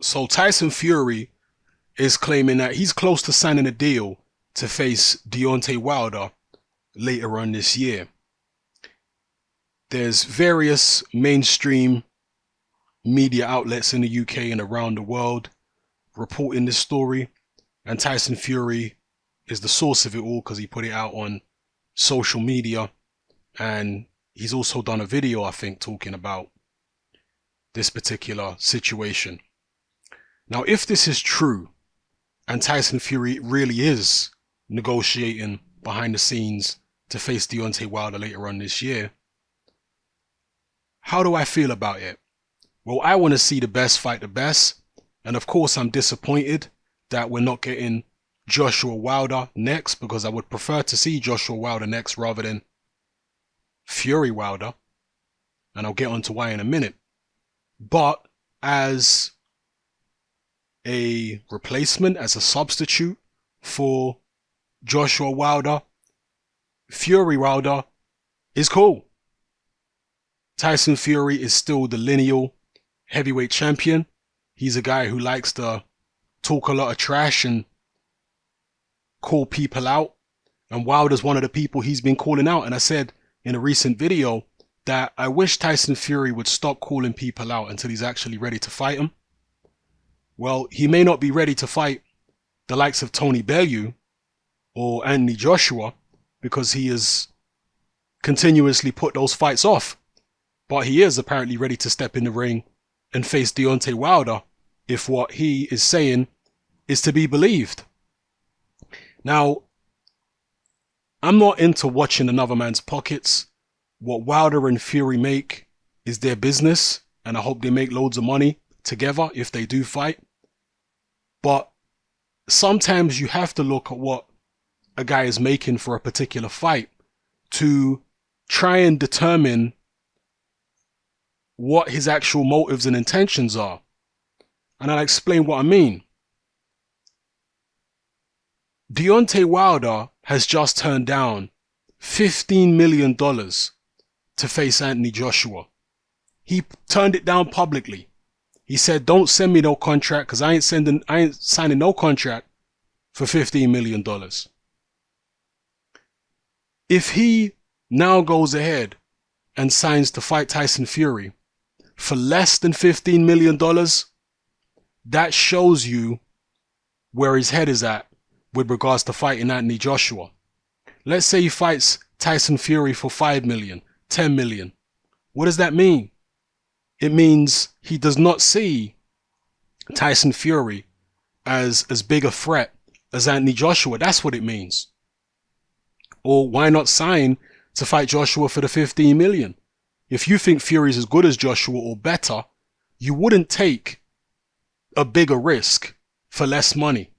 So Tyson Fury is claiming that he's close to signing a deal to face Deontay Wilder later on this year. There's various mainstream media outlets in the UK and around the world reporting this story, and Tyson Fury is the source of it all because he put it out on social media, and he's also done a video, I think, talking about this particular situation. Now, if this is true, and Tyson Fury really is negotiating behind the scenes to face Deontay Wilder later on this year, how do I feel about it? Well, I want to see the best fight the best, and of course I'm disappointed that we're not getting Joshua Wilder next, because I would prefer to see Joshua Wilder next rather than Fury Wilder, and I'll get onto why in a minute. But as a replacement, as a substitute for Joshua Wilder, Fury Wilder is cool. Tyson Fury is still the lineal heavyweight champion. He's a guy who likes to talk a lot of trash and call people out. And Wilder's one of the people he's been calling out. And I said in a recent video that I wish Tyson Fury would stop calling people out until he's actually ready to fight them. Well, he may not be ready to fight the likes of Tony Bellew or Anthony Joshua because he has continuously put those fights off. But he is apparently ready to step in the ring and face Deontay Wilder if what he is saying is to be believed. Now, I'm not into watching another man's pockets. What Wilder and Fury make is their business, and I hope they make loads of money together if they do fight. But sometimes you have to look at what a guy is making for a particular fight to try and determine what his actual motives and intentions are. And I'll explain what I mean. Deontay Wilder has just turned down $15 million to face Anthony Joshua. He turned it down publicly. He said, don't send me no contract because I ain't signing no contract for $15 million. If he now goes ahead and signs to fight Tyson Fury for less than $15 million, that shows you where his head is at with regards to fighting Anthony Joshua. Let's say he fights Tyson Fury for $5 million, $10 million. What does that mean? It means he does not see Tyson Fury as big a threat as Anthony Joshua. That's what it means. Or why not sign to fight Joshua for the $15 million? If you think Fury's as good as Joshua or better, you wouldn't take a bigger risk for less money.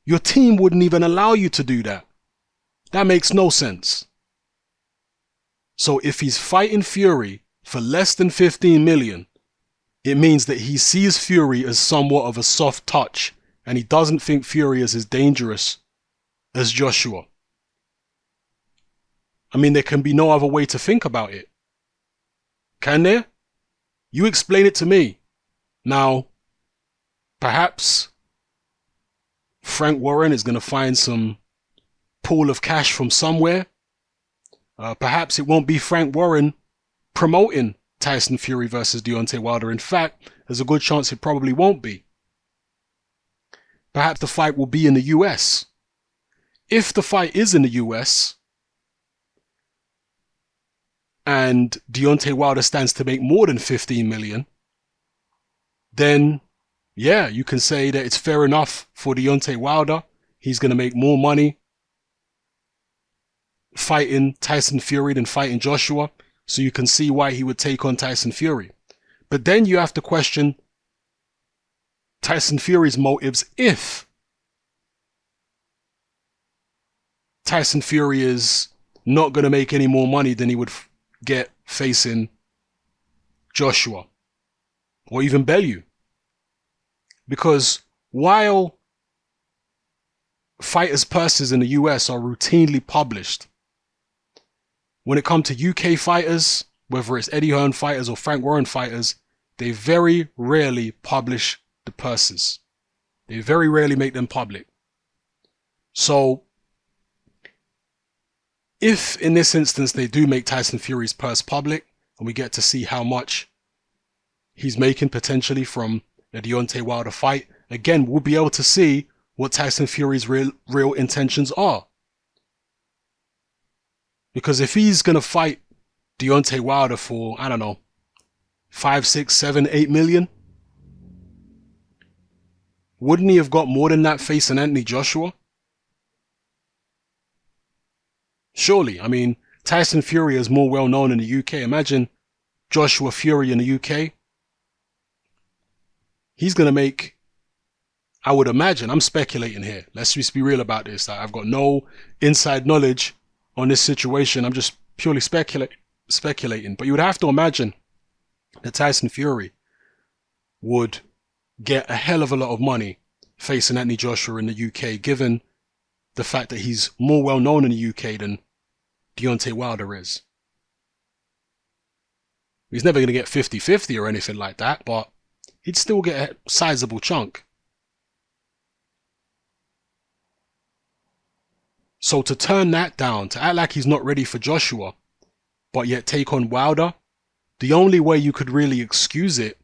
Your team wouldn't even allow you to do that. That makes no sense. So if he's fighting Fury for less than $15 million, it means that he sees Fury as somewhat of a soft touch, and he doesn't think Fury is as dangerous as Joshua. I mean, there can be no other way to think about it. Can there? You explain it to me. Now, perhaps Frank Warren is going to find some pool of cash from somewhere. Perhaps it won't be Frank Warren promoting Tyson Fury versus Deontay Wilder. In fact, there's a good chance it probably won't be. Perhaps the fight will be in the US. If the fight is in the US and Deontay Wilder stands to make more than $15 million, then yeah, you can say that it's fair enough for Deontay Wilder. He's going to make more money fighting Tyson Fury than fighting Joshua. So you can see why he would take on Tyson Fury. But then you have to question Tyson Fury's motives if Tyson Fury is not going to make any more money than he would get facing Joshua or even Bellew. Because while fighters' purses in the US are routinely published, when it comes to UK fighters, whether it's Eddie Hearn fighters or Frank Warren fighters, they very rarely publish the purses. They very rarely make them public. So if in this instance they do make Tyson Fury's purse public and we get to see how much he's making potentially from the Deontay Wilder fight, again, we'll be able to see what Tyson Fury's real intentions are. Because if he's going to fight Deontay Wilder for, I don't know, 5, 6, 7, 8 million, wouldn't he have got more than that facing Anthony Joshua? Surely. I mean, Tyson Fury is more well known in the UK. Imagine Joshua Fury in the UK. He's going to make, I would imagine, I'm speculating here. Let's just be real about this. I've got no inside knowledge on this situation. I'm just purely speculating. But you would have to imagine that Tyson Fury would get a hell of a lot of money facing Anthony Joshua in the UK, given the fact that he's more well known in the UK than Deontay Wilder is. He's never going to get 50-50 or anything like that, but he'd still get a sizable chunk. So to turn that down, to act like he's not ready for Joshua, but yet take on Wilder, the only way you could really excuse it,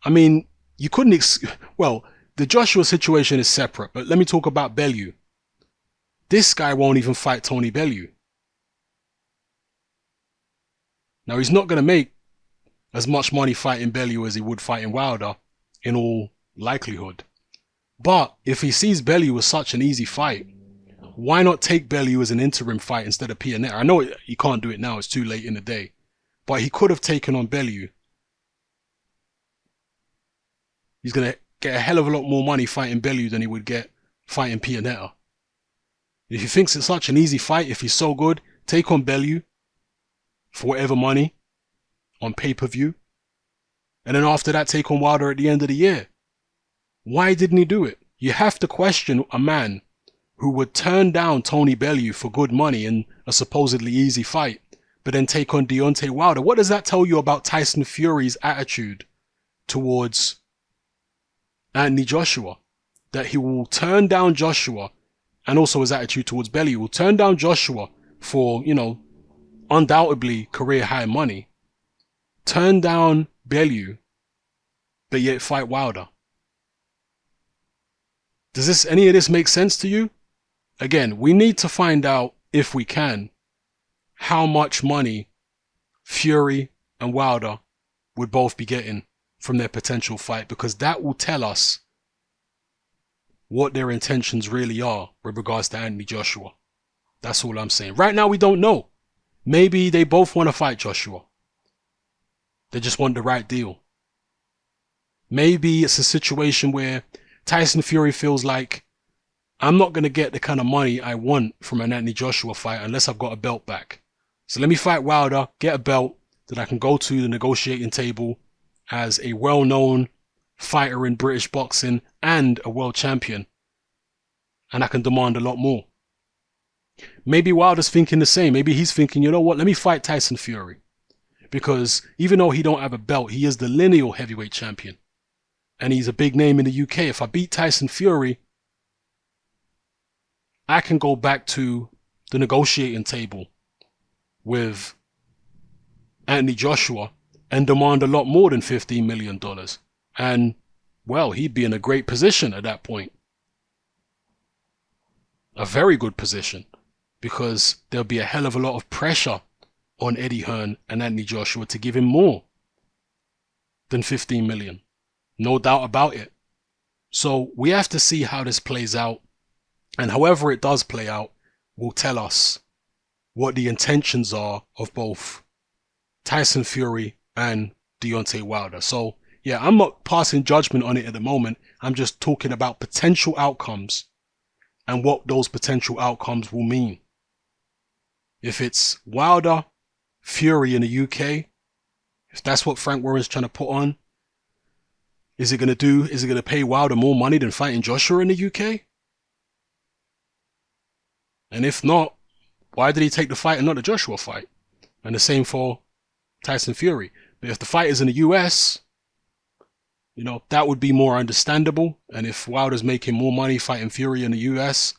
I mean, you couldn't, well, the Joshua situation is separate, but let me talk about Bellew. This guy won't even fight Tony Bellew. Now, he's not going to make as much money fighting Bellew as he would fighting Wilder, in all likelihood. But if he sees Bellew as such an easy fight, why not take Bellew as an interim fight instead of Pianeta? I know he can't do it now, it's too late in the day. But he could have taken on Bellew. He's going to get a hell of a lot more money fighting Bellew than he would get fighting Pianeta. If he thinks it's such an easy fight, if he's so good, take on Bellew for whatever money on pay-per-view. And then after that, take on Wilder at the end of the year. Why didn't he do it? You have to question a man who would turn down Tony Bellew for good money in a supposedly easy fight, but then take on Deontay Wilder. What does that tell you about Tyson Fury's attitude towards Anthony Joshua? That he will turn down Joshua, and also his attitude towards Bellew, will turn down Joshua for, you know, undoubtedly career high money, turn down Bellew, but yet fight Wilder. Does any of this make sense to you? Again, we need to find out, if we can, how much money Fury and Wilder would both be getting from their potential fight, because that will tell us what their intentions really are with regards to Anthony Joshua. That's all I'm saying. Right now, we don't know. Maybe they both want to fight Joshua. They just want the right deal. Maybe it's a situation where Tyson Fury feels like, I'm not going to get the kind of money I want from an Anthony Joshua fight unless I've got a belt back. So let me fight Wilder, get a belt that I can go to the negotiating table as a well-known fighter in British boxing and a world champion. And I can demand a lot more. Maybe Wilder's thinking the same. Maybe he's thinking, you know what, let me fight Tyson Fury. Because even though he don't have a belt, he is the lineal heavyweight champion. And he's a big name in the UK. If I beat Tyson Fury, I can go back to the negotiating table with Anthony Joshua and demand a lot more than $15 million. And, well, he'd be in a great position at that point. A very good position. Because there'll be a hell of a lot of pressure on Eddie Hearn and Anthony Joshua to give him more than 15 million. No doubt about it. So we have to see how this plays out. And however it does play out will tell us what the intentions are of both Tyson Fury and Deontay Wilder. So yeah, I'm not passing judgment on it at the moment. I'm just talking about potential outcomes and what those potential outcomes will mean. If it's Wilder, Fury in the UK, if that's what Frank Warren's trying to put on, is it going to pay Wilder more money than fighting Joshua in the UK? And if not, why did he take the fight and not the Joshua fight? And the same for Tyson Fury. But if the fight is in the US, that would be more understandable. And if Wilder's making more money fighting Fury in the US,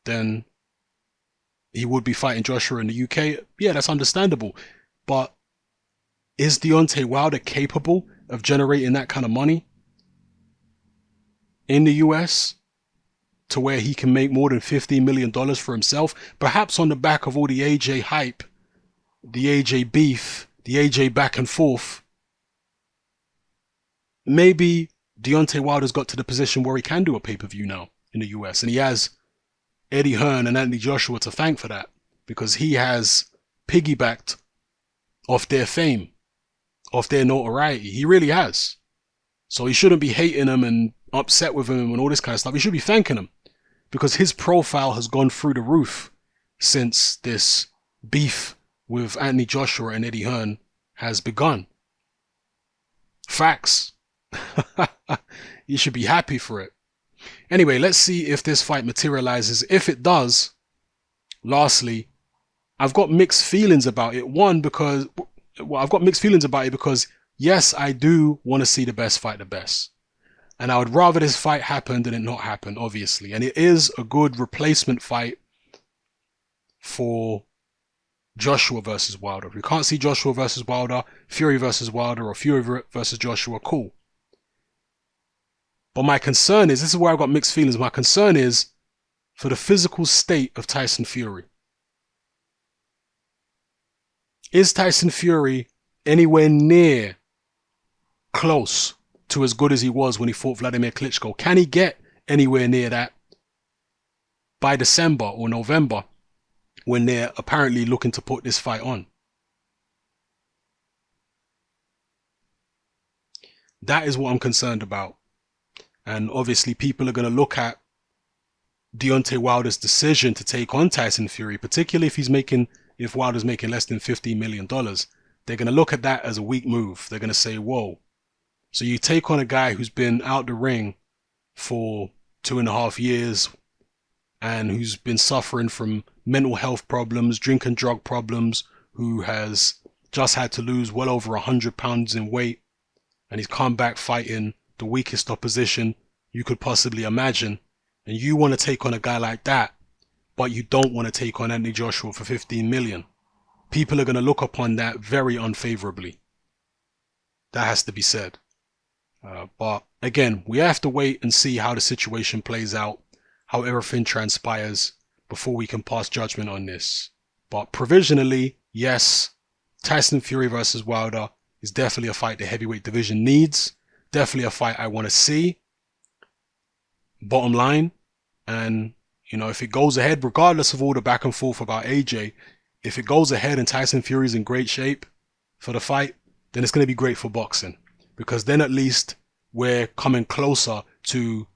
then he would be fighting Joshua in the UK. Yeah, that's understandable. But is Deontay Wilder capable of generating that kind of money in the US to where he can make more than $15 million for himself? Perhaps on the back of all the AJ hype, the AJ beef, the AJ back and forth. Maybe Deontay Wilder's got to the position where he can do a pay-per-view now in the US, and he has Eddie Hearn and Anthony Joshua to thank for that, because he has piggybacked off their fame, off their notoriety. He really has. So he shouldn't be hating him and upset with him and all this kind of stuff. He should be thanking him, because his profile has gone through the roof since this beef with Anthony Joshua and Eddie Hearn has begun. Facts. You should be happy for it. Anyway, let's see if this fight materializes. If it does, lastly, I've got mixed feelings about it. I've got mixed feelings about it because, yes, I do want to see the best fight the best. And I would rather this fight happen than it not happen, obviously. And it is a good replacement fight for Joshua versus Wilder. If we can't see Joshua versus Wilder, Fury versus Wilder, or Fury versus Joshua, cool. But my concern is, this is where I've got mixed feelings. My concern is for the physical state of Tyson Fury. Is Tyson Fury anywhere near close to as good as he was when he fought Vladimir Klitschko? Can he get anywhere near that by December or November, when they're apparently looking to put this fight on? That is what I'm concerned about. And obviously people are going to look at Deontay Wilder's decision to take on Tyson Fury, particularly if Wilder's making less than $15 million. They're going to look at that as a weak move. They're going to say, whoa. So you take on a guy who's been out the ring for 2.5 years and who's been suffering from mental health problems, drink and drug problems, who has just had to lose well over 100 pounds in weight, and he's come back fighting the weakest opposition you could possibly imagine. And you want to take on a guy like that, but you don't want to take on Anthony Joshua for 15 million. People are going to look upon that very unfavorably. That has to be said. But again, we have to wait and see how the situation plays out, how everything transpires before we can pass judgment on this. But provisionally, yes, Tyson Fury versus Wilder is definitely a fight the heavyweight division needs. Definitely a fight I want to see. Bottom line. And, if it goes ahead, regardless of all the back and forth about AJ, if it goes ahead and Tyson Fury's in great shape for the fight, then it's going to be great for boxing. Because then at least we're coming closer to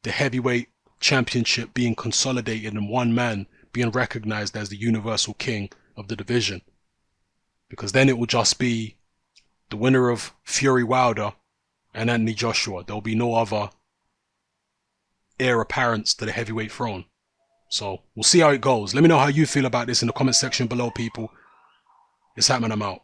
the heavyweight championship being consolidated and one man being recognized as the universal king of the division. Because then it will just be the winner of Fury Wilder and Anthony Joshua. There'll be no other heir apparents to the heavyweight throne. So we'll see how it goes. Let me know how you feel about this in the comment section below, people. It's happening. I'm out.